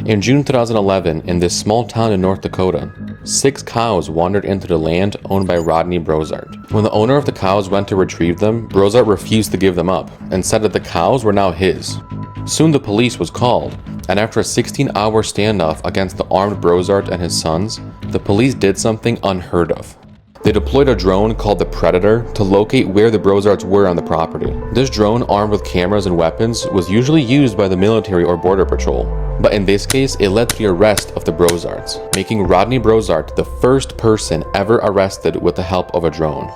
In June 2011, in this small town in North Dakota, 6 cows wandered into the land owned by Rodney Brozart. When the owner of the cows went to retrieve them, Brozart refused to give them up and said that the cows were now his. Soon the police was called, and after a 16-hour standoff against the armed Brozart and his sons, the police did something unheard of. They deployed a drone called the Predator to locate where the Brozarts were on the property. This drone, armed with cameras and weapons, was usually used by the military or border patrol. But in this case, it led to the arrest of the Brozarts, making Rodney Brozart the first person ever arrested with the help of a drone.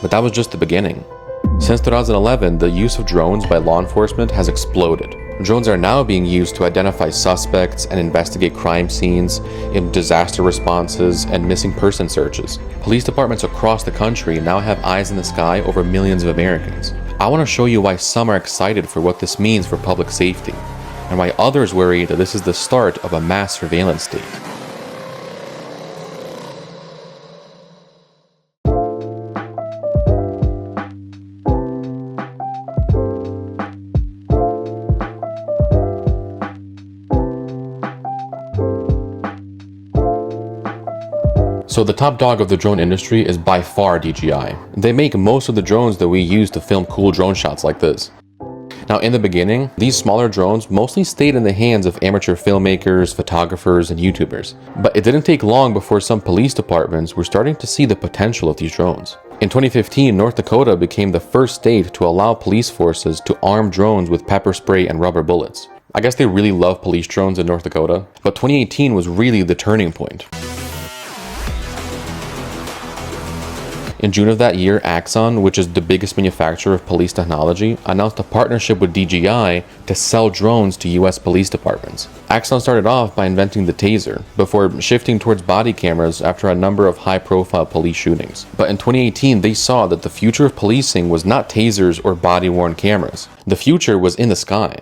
But that was just the beginning. Since 2011, the use of drones by law enforcement has exploded. Drones are now being used to identify suspects and investigate crime scenes, in disaster responses, and missing person searches. Police departments across the country now have eyes in the sky over millions of Americans. I want to show you why some are excited for what this means for public safety, and why others worry that this is the start of a mass surveillance state. So the top dog of the drone industry is by far DJI. They make most of the drones that we use to film cool drone shots like this. Now in the beginning, these smaller drones mostly stayed in the hands of amateur filmmakers, photographers, and YouTubers. But it didn't take long before some police departments were starting to see the potential of these drones. In 2015, North Dakota became the first state to allow police forces to arm drones with pepper spray and rubber bullets. I guess they really love police drones in North Dakota, but 2018 was really the turning point. In June of that year, Axon, which is the biggest manufacturer of police technology, announced a partnership with DJI to sell drones to US police departments. Axon started off by inventing the taser, before shifting towards body cameras after a number of high-profile police shootings. But in 2018, they saw that the future of policing was not tasers or body-worn cameras. The future was in the sky.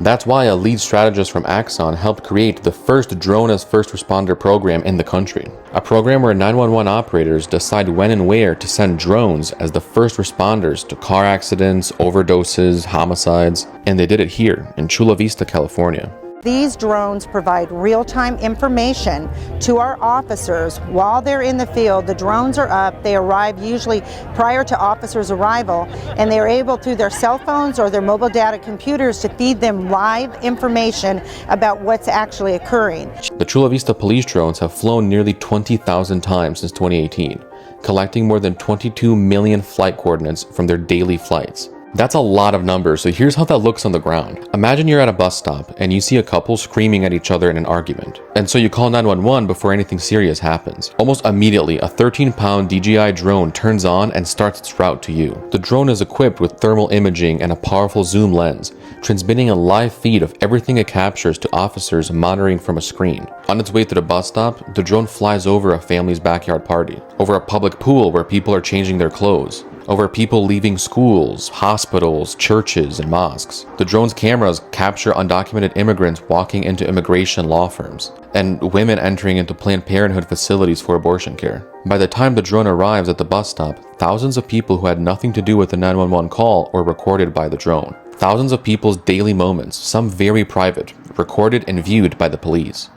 That's why a lead strategist from Axon helped create the first drone as first responder program in the country. A program where 911 operators decide when and where to send drones as the first responders to car accidents, overdoses, homicides, and they did it here in Chula Vista, California. These drones provide real-time information to our officers while they're in the field. The drones are up, they arrive usually prior to officers' arrival, and they are able through their cell phones or their mobile data computers to feed them live information about what's actually occurring. The Chula Vista police drones have flown nearly 20,000 times since 2018, collecting more than 22 million flight coordinates from their daily flights. That's a lot of numbers, so here's how that looks on the ground. Imagine you're at a bus stop and you see a couple screaming at each other in an argument. And so you call 911 before anything serious happens. Almost immediately, a 13-pound DJI drone turns on and starts its route to you. The drone is equipped with thermal imaging and a powerful zoom lens, transmitting a live feed of everything it captures to officers monitoring from a screen. On its way to the bus stop, the drone flies over a family's backyard party, over a public pool where people are changing their clothes, over people leaving schools, hospitals, churches, and mosques. The drone's cameras capture undocumented immigrants walking into immigration law firms, and women entering into Planned Parenthood facilities for abortion care. By the time the drone arrives at the bus stop, thousands of people who had nothing to do with the 911 call were recorded by the drone. Thousands of people's daily moments, some very private, recorded and viewed by the police.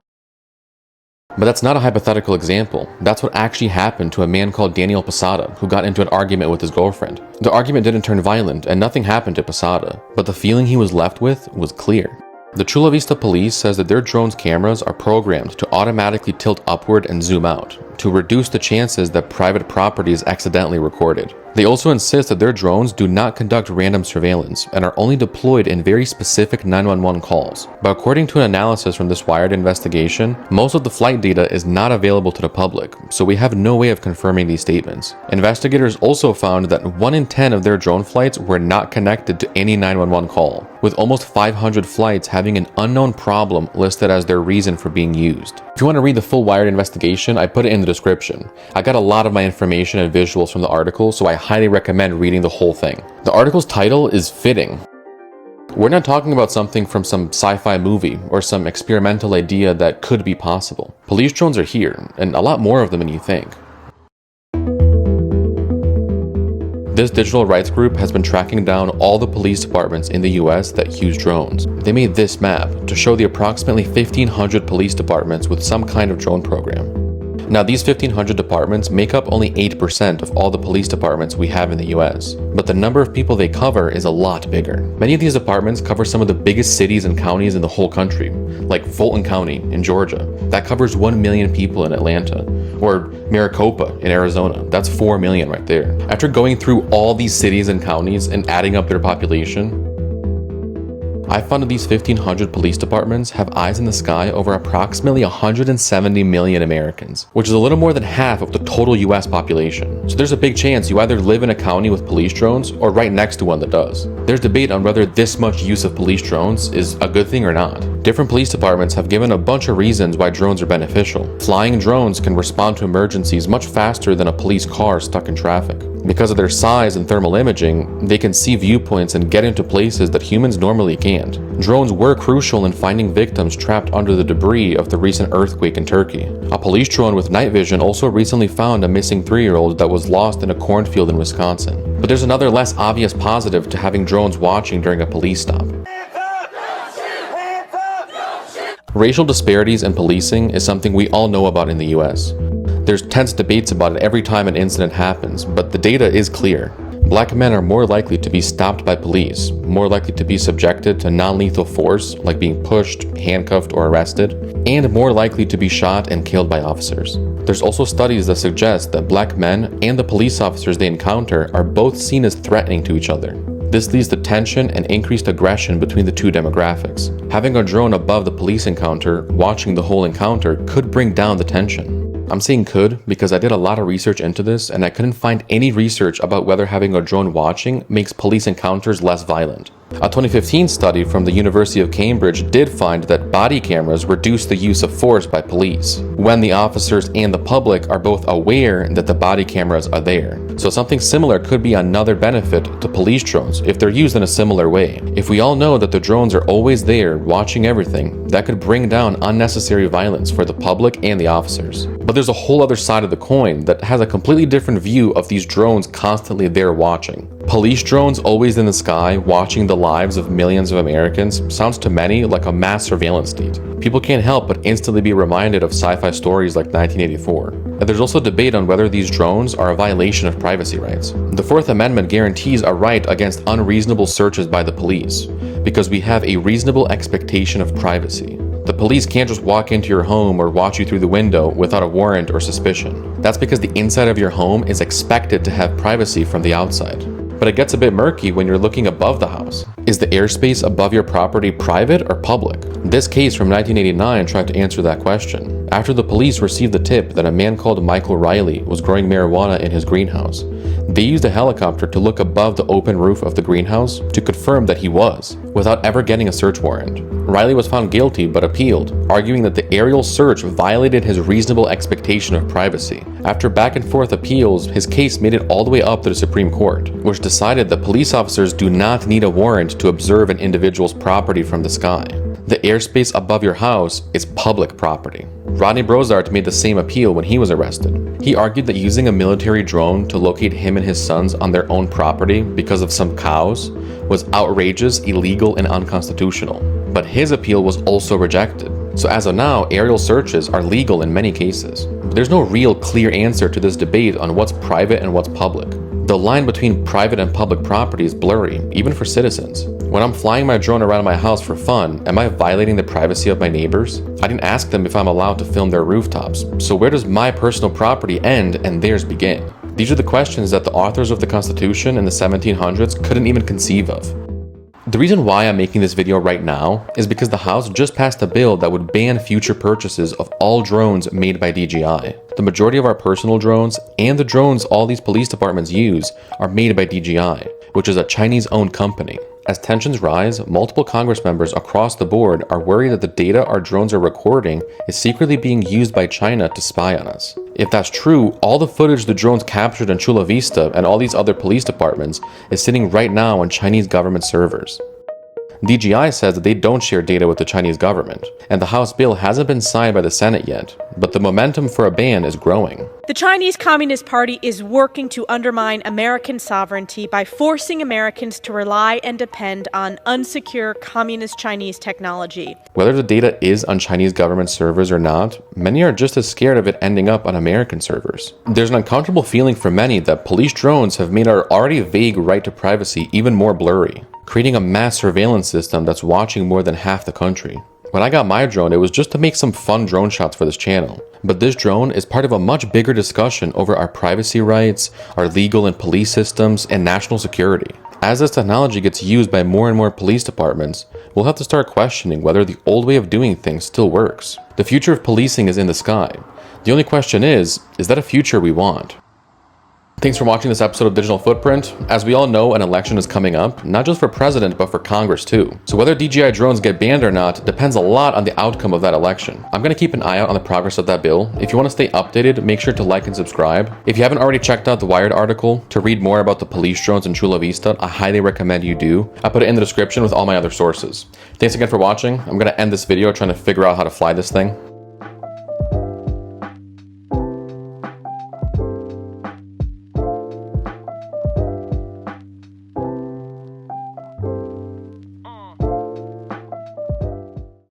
But that's not a hypothetical example. That's what actually happened to a man called Daniel Posada, who got into an argument with his girlfriend. The argument didn't turn violent, and nothing happened to Posada, but the feeling he was left with was clear. The Chula Vista police says that their drone's cameras are programmed to automatically tilt upward and zoom out, to reduce the chances that private property is accidentally recorded. They also insist that their drones do not conduct random surveillance and are only deployed in very specific 911 calls. But according to an analysis from this Wired investigation, most of the flight data is not available to the public, so we have no way of confirming these statements. Investigators also found that 1 in 10 of their drone flights were not connected to any 911 call, with almost 500 flights having an unknown problem listed as their reason for being used. If you want to read the full Wired investigation, I put it in the description. I got a lot of my information and visuals from the article, so I highly recommend reading the whole thing. The article's title is fitting. We're not talking about something from some sci-fi movie or some experimental idea that could be possible. Police drones are here, and a lot more of them than you think. This digital rights group has been tracking down all the police departments in the US that use drones. They made this map to show the approximately 1,500 police departments with some kind of drone program. Now, these 1,500 departments make up only 8% of all the police departments we have in the US, but the number of people they cover is a lot bigger. Many of these departments cover some of the biggest cities and counties in the whole country, like Fulton County in Georgia. That covers 1 million people in Atlanta. Or Maricopa in Arizona. That's 4 million right there. After going through all these cities and counties and adding up their population, I found that these 1,500 police departments have eyes in the sky over approximately 170 million Americans, which is a little more than half of the total US population. So there's a big chance you either live in a county with police drones or right next to one that does. There's debate on whether this much use of police drones is a good thing or not. Different police departments have given a bunch of reasons why drones are beneficial. Flying drones can respond to emergencies much faster than a police car stuck in traffic. Because of their size and thermal imaging, they can see viewpoints and get into places that humans normally can't. Drones were crucial in finding victims trapped under the debris of the recent earthquake in Turkey. A police drone with night vision also recently found a missing 3-year-old that was lost in a cornfield in Wisconsin. But there's another less obvious positive to having drones watching during a police stop. Racial disparities in policing is something we all know about in the US. There's tense debates about it every time an incident happens, but the data is clear. Black men are more likely to be stopped by police, more likely to be subjected to non-lethal force, like being pushed, handcuffed, or arrested, and more likely to be shot and killed by officers. There's also studies that suggest that black men and the police officers they encounter are both seen as threatening to each other. This leads to tension and increased aggression between the two demographics. Having a drone above the police encounter, watching the whole encounter, could bring down the tension. I'm saying could because I did a lot of research into this and I couldn't find any research about whether having a drone watching makes police encounters less violent. A 2015 study from the University of Cambridge did find that body cameras reduce the use of force by police when the officers and the public are both aware that the body cameras are there. So something similar could be another benefit to police drones if they're used in a similar way. If we all know that the drones are always there watching everything, that could bring down unnecessary violence for the public and the officers. But there's a whole other side of the coin that has a completely different view of these drones constantly there watching. Police drones always in the sky watching the lives of millions of Americans sounds to many like a mass surveillance state. People can't help but instantly be reminded of sci-fi stories like 1984. And there's also debate on whether these drones are a violation of privacy rights. The Fourth Amendment guarantees a right against unreasonable searches by the police, because we have a reasonable expectation of privacy. The police can't just walk into your home or watch you through the window without a warrant or suspicion. That's because the inside of your home is expected to have privacy from the outside. But it gets a bit murky when you're looking above the house. Is the airspace above your property private or public? This case from 1989 tried to answer that question. After the police received the tip that a man called Michael Riley was growing marijuana in his greenhouse, they used a helicopter to look above the open roof of the greenhouse to confirm that he was, without ever getting a search warrant. Riley was found guilty but appealed, arguing that the aerial search violated his reasonable expectation of privacy. After back and forth appeals, his case made it all the way up to the Supreme Court, which decided that police officers do not need a warrant to observe an individual's property from the sky. The airspace above your house is public property. Rodney Brozart made the same appeal when he was arrested. He argued that using a military drone to locate him and his sons on their own property because of some cows was outrageous, illegal, and unconstitutional. But his appeal was also rejected. So as of now, aerial searches are legal in many cases. But there's no real clear answer to this debate on what's private and what's public. The line between private and public property is blurry, even for citizens. When I'm flying my drone around my house for fun, am I violating the privacy of my neighbors? I didn't ask them if I'm allowed to film their rooftops, so where does my personal property end and theirs begin? These are the questions that the authors of the Constitution in the 1700s couldn't even conceive of. The reason why I'm making this video right now is because the House just passed a bill that would ban future purchases of all drones made by DJI. The majority of our personal drones and the drones all these police departments use are made by DJI, which is a Chinese-owned company. As tensions rise, multiple Congress members across the board are worried that the data our drones are recording is secretly being used by China to spy on us. If that's true, all the footage the drones captured in Chula Vista and all these other police departments is sitting right now on Chinese government servers. DJI says that they don't share data with the Chinese government, and the House bill hasn't been signed by the Senate yet, but the momentum for a ban is growing. The Chinese Communist Party is working to undermine American sovereignty by forcing Americans to rely and depend on unsecure communist Chinese technology. Whether the data is on Chinese government servers or not, many are just as scared of it ending up on American servers. There's an uncomfortable feeling for many that police drones have made our already vague right to privacy even more blurry, creating a mass surveillance system that's watching more than half the country. When I got my drone, it was just to make some fun drone shots for this channel. But this drone is part of a much bigger discussion over our privacy rights, our legal and police systems, and national security. As this technology gets used by more and more police departments, we'll have to start questioning whether the old way of doing things still works. The future of policing is in the sky. The only question is that a future we want? Thanks for watching this episode of Digital Footprint. As we all know, an election is coming up, not just for president, but for Congress too. So whether DJI drones get banned or not depends a lot on the outcome of that election. I'm going to keep an eye out on the progress of that bill. If you want to stay updated, make sure to like and subscribe. If you haven't already checked out the Wired article to read more about the police drones in Chula Vista, I highly recommend you do. I put it in the description with all my other sources. Thanks again for watching. I'm going to end this video trying to figure out how to fly this thing.